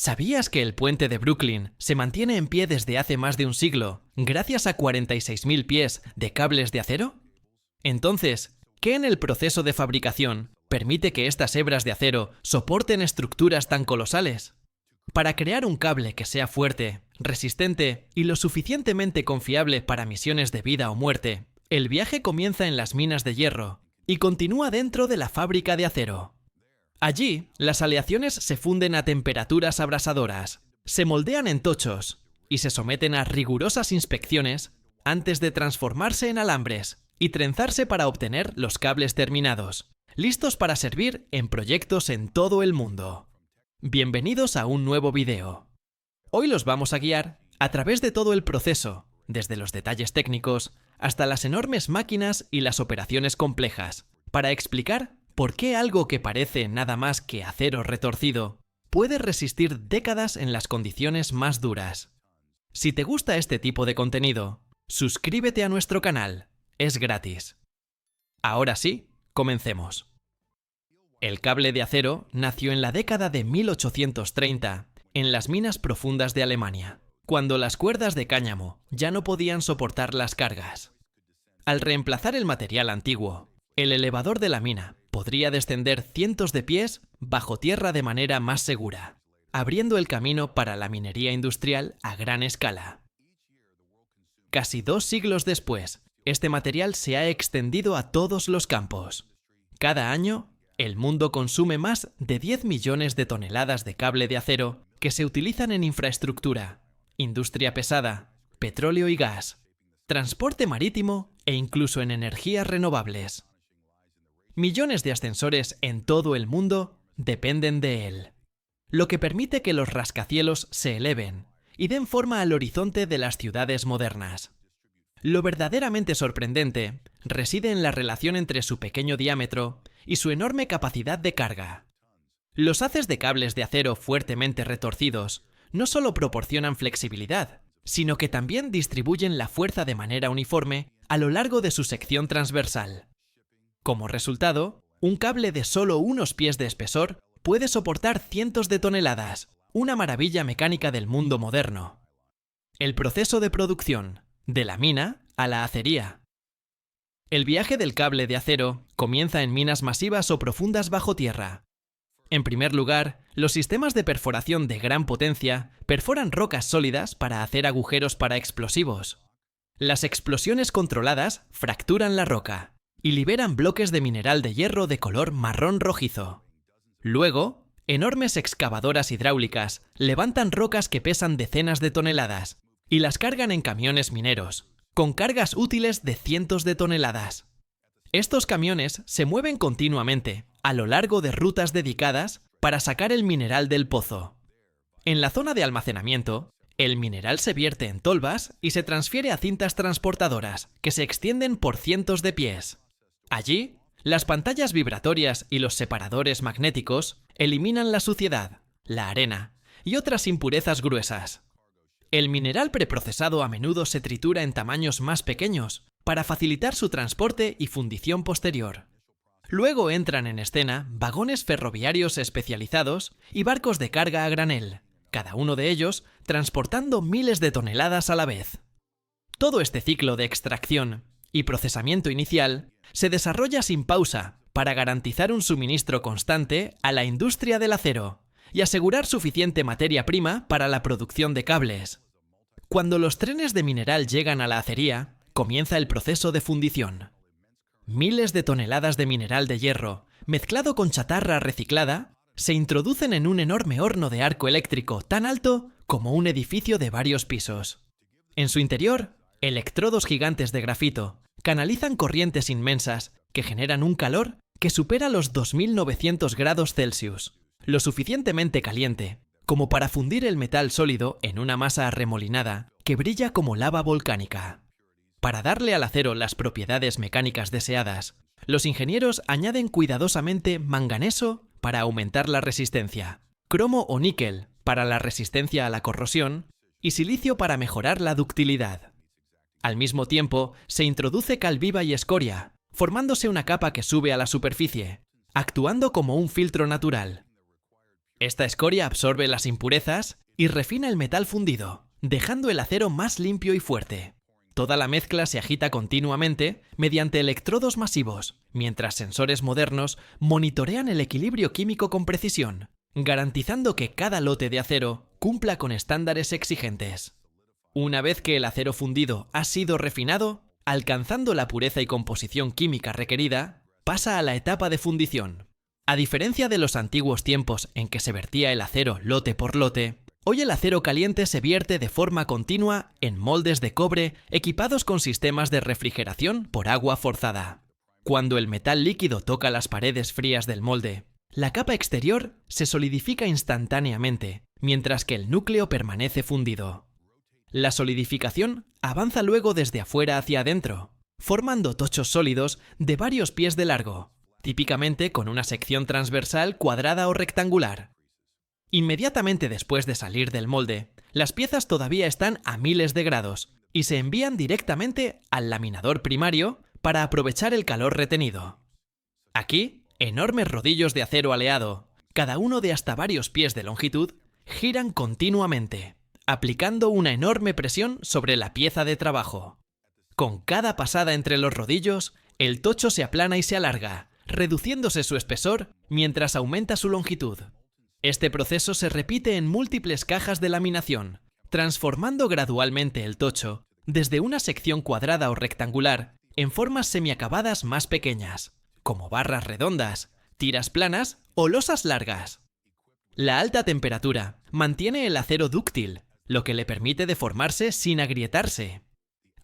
¿Sabías que el puente de Brooklyn se mantiene en pie desde hace más de un siglo gracias a 46.000 pies de cables de acero? Entonces, ¿qué en el proceso de fabricación permite que estas hebras de acero soporten estructuras tan colosales? Para crear un cable que sea fuerte, resistente y lo suficientemente confiable para misiones de vida o muerte, el viaje comienza en las minas de hierro y continúa dentro de la fábrica de acero. Allí, las aleaciones se funden a temperaturas abrasadoras, se moldean en tochos y se someten a rigurosas inspecciones antes de transformarse en alambres y trenzarse para obtener los cables terminados, listos para servir en proyectos en todo el mundo. Bienvenidos a un nuevo video. Hoy los vamos a guiar a través de todo el proceso, desde los detalles técnicos hasta las enormes máquinas y las operaciones complejas, para explicar por qué algo que parece nada más que acero retorcido puede resistir décadas en las condiciones más duras. Si te gusta este tipo de contenido, suscríbete a nuestro canal, es gratis. Ahora sí, comencemos. El cable de acero nació en la década de 1830 en las minas profundas de Alemania, cuando las cuerdas de cáñamo ya no podían soportar las cargas. Al reemplazar el material antiguo, el elevador de la mina podría descender cientos de pies bajo tierra de manera más segura, abriendo el camino para la minería industrial a gran escala. Casi 2 siglos después, este material se ha extendido a todos los campos. Cada año, el mundo consume más de 10 millones de toneladas de cable de acero que se utilizan en infraestructura, industria pesada, petróleo y gas, transporte marítimo e incluso en energías renovables. Millones de ascensores en todo el mundo dependen de él, lo que permite que los rascacielos se eleven y den forma al horizonte de las ciudades modernas. Lo verdaderamente sorprendente reside en la relación entre su pequeño diámetro y su enorme capacidad de carga. Los haces de cables de acero fuertemente retorcidos no solo proporcionan flexibilidad, sino que también distribuyen la fuerza de manera uniforme a lo largo de su sección transversal. Como resultado, un cable de solo unos pies de espesor puede soportar cientos de toneladas, una maravilla mecánica del mundo moderno. El proceso de producción, de la mina a la acería. El viaje del cable de acero comienza en minas masivas o profundas bajo tierra. En primer lugar, los sistemas de perforación de gran potencia perforan rocas sólidas para hacer agujeros para explosivos. Las explosiones controladas fracturan la roca y liberan bloques de mineral de hierro de color marrón rojizo. Luego, enormes excavadoras hidráulicas levantan rocas que pesan decenas de toneladas y las cargan en camiones mineros, con cargas útiles de cientos de toneladas. Estos camiones se mueven continuamente a lo largo de rutas dedicadas para sacar el mineral del pozo. En la zona de almacenamiento, el mineral se vierte en tolvas y se transfiere a cintas transportadoras que se extienden por cientos de pies. Allí, las pantallas vibratorias y los separadores magnéticos eliminan la suciedad, la arena y otras impurezas gruesas. El mineral preprocesado a menudo se tritura en tamaños más pequeños para facilitar su transporte y fundición posterior. Luego entran en escena vagones ferroviarios especializados y barcos de carga a granel, cada uno de ellos transportando miles de toneladas a la vez. Todo este ciclo de extracción y procesamiento inicial se desarrolla sin pausa para garantizar un suministro constante a la industria del acero y asegurar suficiente materia prima para la producción de cables. Cuando los trenes de mineral llegan a la acería, comienza el proceso de fundición. Miles de toneladas de mineral de hierro, mezclado con chatarra reciclada, se introducen en un enorme horno de arco eléctrico tan alto como un edificio de varios pisos. En su interior, electrodos gigantes de grafito canalizan corrientes inmensas que generan un calor que supera los 2900 grados Celsius, lo suficientemente caliente como para fundir el metal sólido en una masa arremolinada que brilla como lava volcánica. Para darle al acero las propiedades mecánicas deseadas, los ingenieros añaden cuidadosamente manganeso para aumentar la resistencia, cromo o níquel para la resistencia a la corrosión y silicio para mejorar la ductilidad. Al mismo tiempo, se introduce cal viva y escoria, formándose una capa que sube a la superficie, actuando como un filtro natural. Esta escoria absorbe las impurezas y refina el metal fundido, dejando el acero más limpio y fuerte. Toda la mezcla se agita continuamente mediante electrodos masivos, mientras sensores modernos monitorean el equilibrio químico con precisión, garantizando que cada lote de acero cumpla con estándares exigentes. Una vez que el acero fundido ha sido refinado, alcanzando la pureza y composición química requerida, pasa a la etapa de fundición. A diferencia de los antiguos tiempos en que se vertía el acero lote por lote, hoy el acero caliente se vierte de forma continua en moldes de cobre equipados con sistemas de refrigeración por agua forzada. Cuando el metal líquido toca las paredes frías del molde, la capa exterior se solidifica instantáneamente, mientras que el núcleo permanece fundido. La solidificación avanza luego desde afuera hacia adentro, formando tochos sólidos de varios pies de largo, típicamente con una sección transversal cuadrada o rectangular. Inmediatamente después de salir del molde, las piezas todavía están a miles de grados y se envían directamente al laminador primario para aprovechar el calor retenido. Aquí, enormes rodillos de acero aleado, cada uno de hasta varios pies de longitud, giran continuamente, aplicando una enorme presión sobre la pieza de trabajo. Con cada pasada entre los rodillos, el tocho se aplana y se alarga, reduciéndose su espesor mientras aumenta su longitud. Este proceso se repite en múltiples cajas de laminación, transformando gradualmente el tocho desde una sección cuadrada o rectangular en formas semiacabadas más pequeñas, como barras redondas, tiras planas o losas largas. La alta temperatura mantiene el acero dúctil, lo que le permite deformarse sin agrietarse.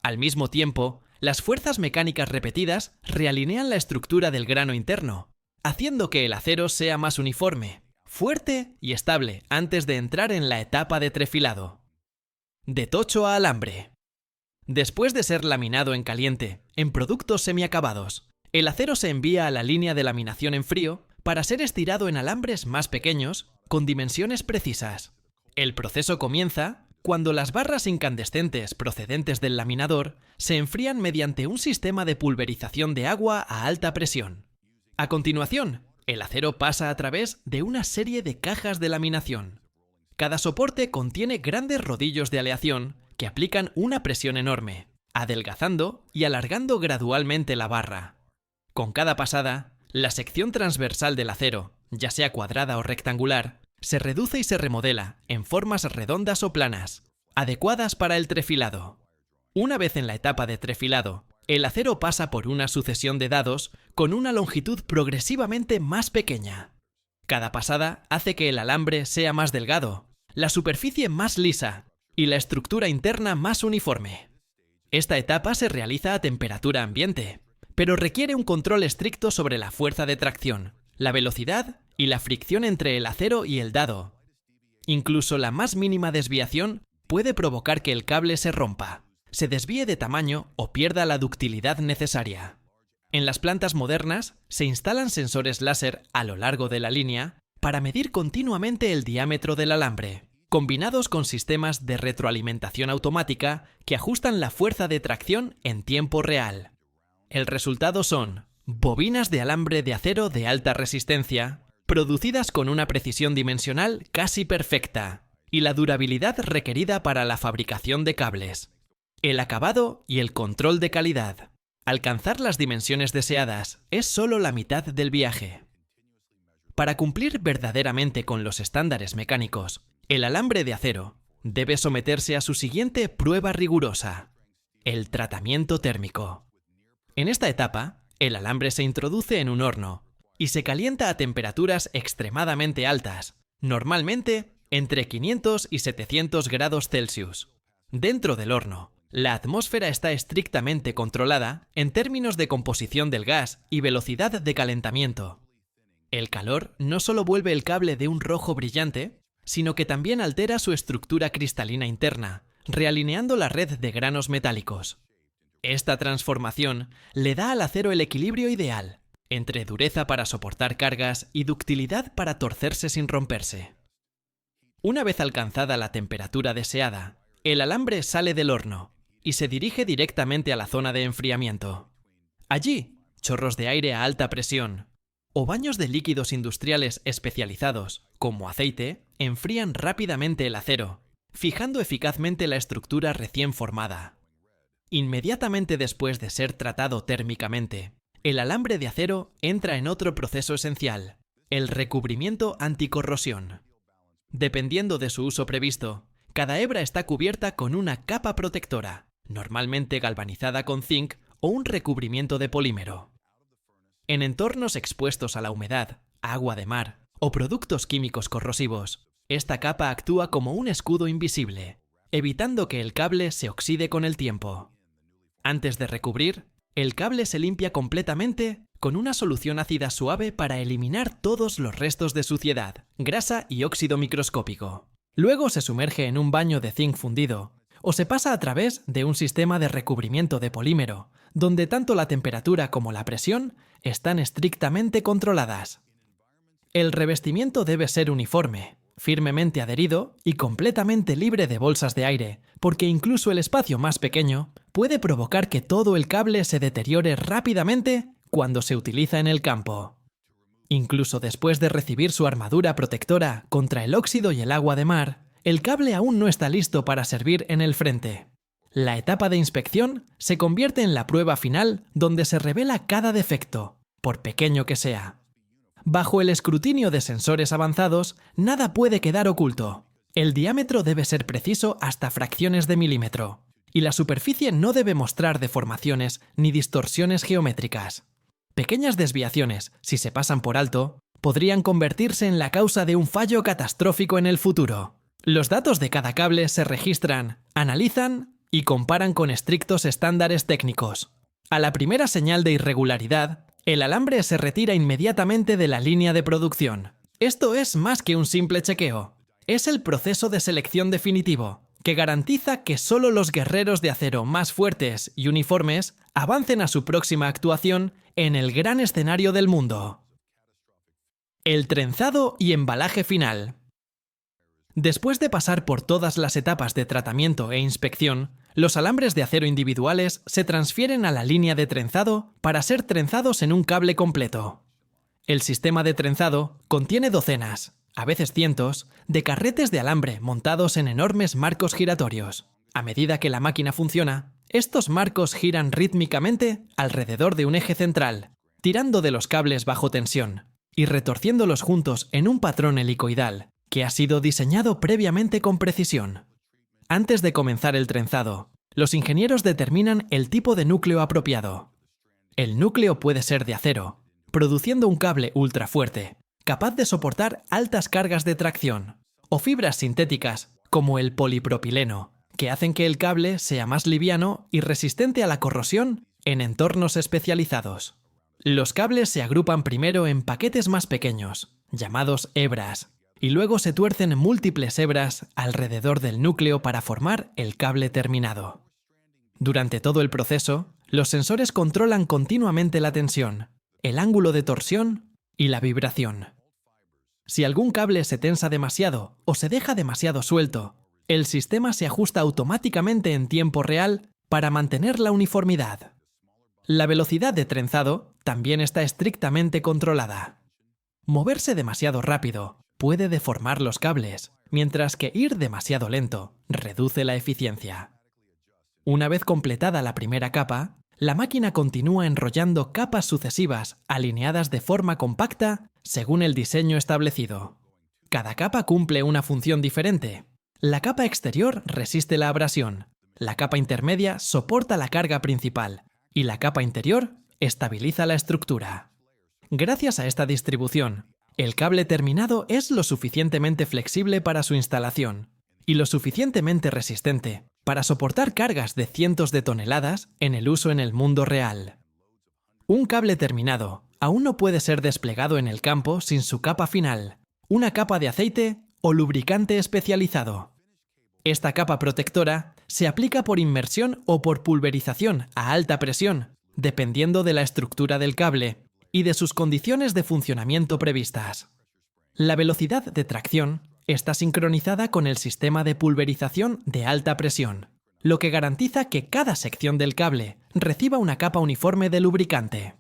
Al mismo tiempo, las fuerzas mecánicas repetidas realinean la estructura del grano interno, haciendo que el acero sea más uniforme, fuerte y estable antes de entrar en la etapa de trefilado. De tocho a alambre. Después de ser laminado en caliente, en productos semiacabados, el acero se envía a la línea de laminación en frío para ser estirado en alambres más pequeños, con dimensiones precisas. El proceso comienza cuando las barras incandescentes procedentes del laminador se enfrían mediante un sistema de pulverización de agua a alta presión. A continuación, el acero pasa a través de una serie de cajas de laminación. Cada soporte contiene grandes rodillos de aleación que aplican una presión enorme, adelgazando y alargando gradualmente la barra. Con cada pasada, la sección transversal del acero, ya sea cuadrada o rectangular, se reduce y se remodela en formas redondas o planas, adecuadas para el trefilado. Una vez en la etapa de trefilado, el acero pasa por una sucesión de dados con una longitud progresivamente más pequeña. Cada pasada hace que el alambre sea más delgado, la superficie más lisa y la estructura interna más uniforme. Esta etapa se realiza a temperatura ambiente, pero requiere un control estricto sobre la fuerza de tracción, la velocidad y la fricción entre el acero y el dado. Incluso la más mínima desviación puede provocar que el cable se rompa, se desvíe de tamaño o pierda la ductilidad necesaria. En las plantas modernas se instalan sensores láser a lo largo de la línea para medir continuamente el diámetro del alambre, combinados con sistemas de retroalimentación automática que ajustan la fuerza de tracción en tiempo real. El resultado son bobinas de alambre de acero de alta resistencia, producidas con una precisión dimensional casi perfecta, y la durabilidad requerida para la fabricación de cables. El acabado y el control de calidad. Alcanzar las dimensiones deseadas es solo la mitad del viaje. Para cumplir verdaderamente con los estándares mecánicos, el alambre de acero debe someterse a su siguiente prueba rigurosa: el tratamiento térmico. En esta etapa, el alambre se introduce en un horno y se calienta a temperaturas extremadamente altas, normalmente entre 500 y 700 grados Celsius. Dentro del horno, la atmósfera está estrictamente controlada en términos de composición del gas y velocidad de calentamiento. El calor no solo vuelve el cable de un rojo brillante, sino que también altera su estructura cristalina interna, realineando la red de granos metálicos. Esta transformación le da al acero el equilibrio ideal, entre dureza para soportar cargas y ductilidad para torcerse sin romperse. Una vez alcanzada la temperatura deseada, el alambre sale del horno y se dirige directamente a la zona de enfriamiento. Allí, chorros de aire a alta presión o baños de líquidos industriales especializados, como aceite, enfrían rápidamente el acero, fijando eficazmente la estructura recién formada. Inmediatamente después de ser tratado térmicamente, el alambre de acero entra en otro proceso esencial, el recubrimiento anticorrosión. Dependiendo de su uso previsto, cada hebra está cubierta con una capa protectora, normalmente galvanizada con zinc o un recubrimiento de polímero. En entornos expuestos a la humedad, agua de mar o productos químicos corrosivos, esta capa actúa como un escudo invisible, evitando que el cable se oxide con el tiempo. Antes de recubrir, el cable se limpia completamente con una solución ácida suave para eliminar todos los restos de suciedad, grasa y óxido microscópico. Luego se sumerge en un baño de zinc fundido, o se pasa a través de un sistema de recubrimiento de polímero, donde tanto la temperatura como la presión están estrictamente controladas. El revestimiento debe ser uniforme, firmemente adherido y completamente libre de bolsas de aire, porque incluso el espacio más pequeño puede provocar que todo el cable se deteriore rápidamente cuando se utiliza en el campo. Incluso después de recibir su armadura protectora contra el óxido y el agua de mar, el cable aún no está listo para servir en el frente. La etapa de inspección se convierte en la prueba final donde se revela cada defecto, por pequeño que sea. Bajo el escrutinio de sensores avanzados, nada puede quedar oculto. El diámetro debe ser preciso hasta fracciones de milímetro, y la superficie no debe mostrar deformaciones ni distorsiones geométricas. Pequeñas desviaciones, si se pasan por alto, podrían convertirse en la causa de un fallo catastrófico en el futuro. Los datos de cada cable se registran, analizan y comparan con estrictos estándares técnicos. A la primera señal de irregularidad, el alambre se retira inmediatamente de la línea de producción. Esto es más que un simple chequeo. Es el proceso de selección definitivo, que garantiza que solo los guerreros de acero más fuertes y uniformes avancen a su próxima actuación en el gran escenario del mundo. El trenzado y embalaje final. Después de pasar por todas las etapas de tratamiento e inspección, los alambres de acero individuales se transfieren a la línea de trenzado para ser trenzados en un cable completo. El sistema de trenzado contiene docenas, a veces cientos, de carretes de alambre montados en enormes marcos giratorios. A medida que la máquina funciona, estos marcos giran rítmicamente alrededor de un eje central, tirando de los cables bajo tensión y retorciéndolos juntos en un patrón helicoidal que ha sido diseñado previamente con precisión. Antes de comenzar el trenzado, los ingenieros determinan el tipo de núcleo apropiado. El núcleo puede ser de acero, produciendo un cable ultra fuerte, capaz de soportar altas cargas de tracción, o fibras sintéticas, como el polipropileno, que hacen que el cable sea más liviano y resistente a la corrosión en entornos especializados. Los cables se agrupan primero en paquetes más pequeños, llamados hebras, y luego se tuercen múltiples hebras alrededor del núcleo para formar el cable terminado. Durante todo el proceso, los sensores controlan continuamente la tensión, el ángulo de torsión y la vibración. Si algún cable se tensa demasiado o se deja demasiado suelto, el sistema se ajusta automáticamente en tiempo real para mantener la uniformidad. La velocidad de trenzado también está estrictamente controlada. Moverse demasiado rápido puede deformar los cables, mientras que ir demasiado lento reduce la eficiencia. Una vez completada la primera capa, la máquina continúa enrollando capas sucesivas alineadas de forma compacta según el diseño establecido. Cada capa cumple una función diferente. La capa exterior resiste la abrasión, la capa intermedia soporta la carga principal y la capa interior estabiliza la estructura. Gracias a esta distribución, el cable terminado es lo suficientemente flexible para su instalación y lo suficientemente resistente para soportar cargas de cientos de toneladas en el uso en el mundo real. Un cable terminado aún no puede ser desplegado en el campo sin su capa final, una capa de aceite o lubricante especializado. Esta capa protectora se aplica por inmersión o por pulverización a alta presión, dependiendo de la estructura del cable y de sus condiciones de funcionamiento previstas. La velocidad de tracción está sincronizada con el sistema de pulverización de alta presión, lo que garantiza que cada sección del cable reciba una capa uniforme de lubricante.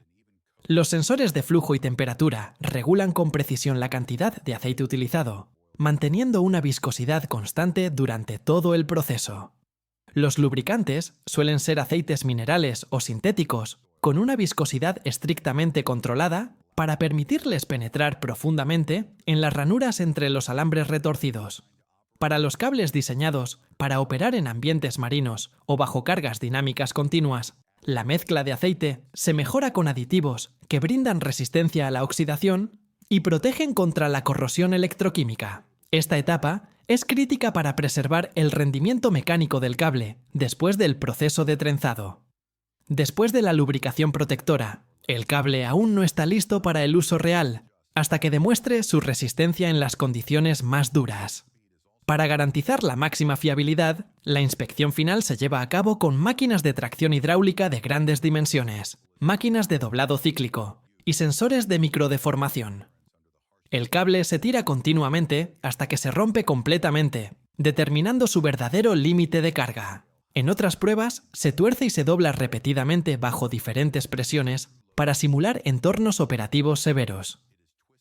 Los sensores de flujo y temperatura regulan con precisión la cantidad de aceite utilizado, manteniendo una viscosidad constante durante todo el proceso. Los lubricantes suelen ser aceites minerales o sintéticos con una viscosidad estrictamente controlada para permitirles penetrar profundamente en las ranuras entre los alambres retorcidos. Para los cables diseñados para operar en ambientes marinos o bajo cargas dinámicas continuas, la mezcla de aceite se mejora con aditivos que brindan resistencia a la oxidación y protegen contra la corrosión electroquímica. Esta etapa es crítica para preservar el rendimiento mecánico del cable después del proceso de trenzado. Después de la lubricación protectora, el cable aún no está listo para el uso real, hasta que demuestre su resistencia en las condiciones más duras. Para garantizar la máxima fiabilidad, la inspección final se lleva a cabo con máquinas de tracción hidráulica de grandes dimensiones, máquinas de doblado cíclico y sensores de microdeformación. El cable se tira continuamente hasta que se rompe completamente, determinando su verdadero límite de carga. En otras pruebas, se tuerce y se dobla repetidamente bajo diferentes presiones para simular entornos operativos severos.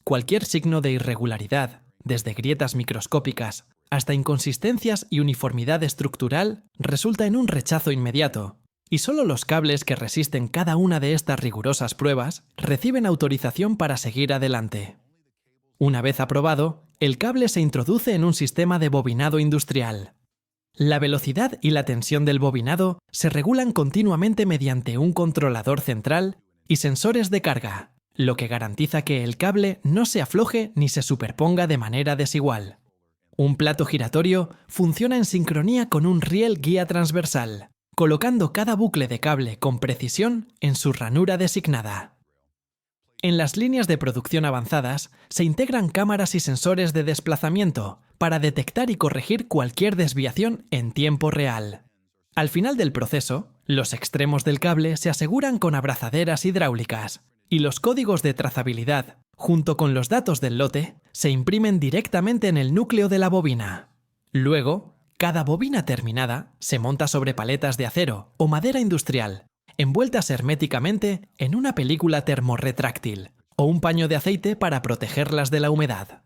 Cualquier signo de irregularidad, desde grietas microscópicas hasta inconsistencias y uniformidad estructural, resulta en un rechazo inmediato, y solo los cables que resisten cada una de estas rigurosas pruebas reciben autorización para seguir adelante. Una vez aprobado, el cable se introduce en un sistema de bobinado industrial. La velocidad y la tensión del bobinado se regulan continuamente mediante un controlador central y sensores de carga, lo que garantiza que el cable no se afloje ni se superponga de manera desigual. Un plato giratorio funciona en sincronía con un riel guía transversal, colocando cada bucle de cable con precisión en su ranura designada. En las líneas de producción avanzadas se integran cámaras y sensores de desplazamiento para detectar y corregir cualquier desviación en tiempo real. Al final del proceso, los extremos del cable se aseguran con abrazaderas hidráulicas y los códigos de trazabilidad, junto con los datos del lote, se imprimen directamente en el núcleo de la bobina. Luego, cada bobina terminada se monta sobre paletas de acero o madera industrial, envueltas herméticamente en una película termorretráctil o un paño de aceite para protegerlas de la humedad.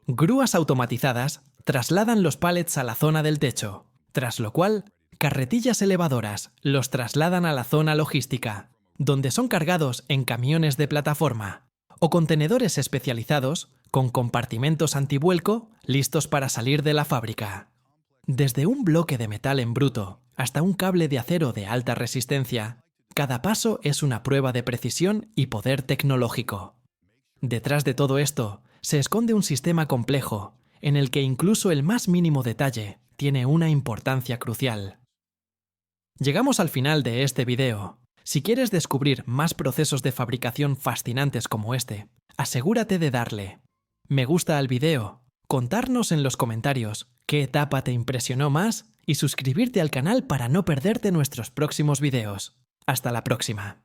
Grúas automatizadas trasladan los pallets a la zona del techo, tras lo cual, carretillas elevadoras los trasladan a la zona logística, donde son cargados en camiones de plataforma o contenedores especializados con compartimentos antivuelco listos para salir de la fábrica. Desde un bloque de metal en bruto hasta un cable de acero de alta resistencia, cada paso es una prueba de precisión y poder tecnológico. Detrás de todo esto se esconde un sistema complejo, en el que incluso el más mínimo detalle tiene una importancia crucial. Llegamos al final de este video. Si quieres descubrir más procesos de fabricación fascinantes como este, asegúrate de darle me gusta al video, contarnos en los comentarios qué etapa te impresionó más y suscribirte al canal para no perderte nuestros próximos videos. Hasta la próxima.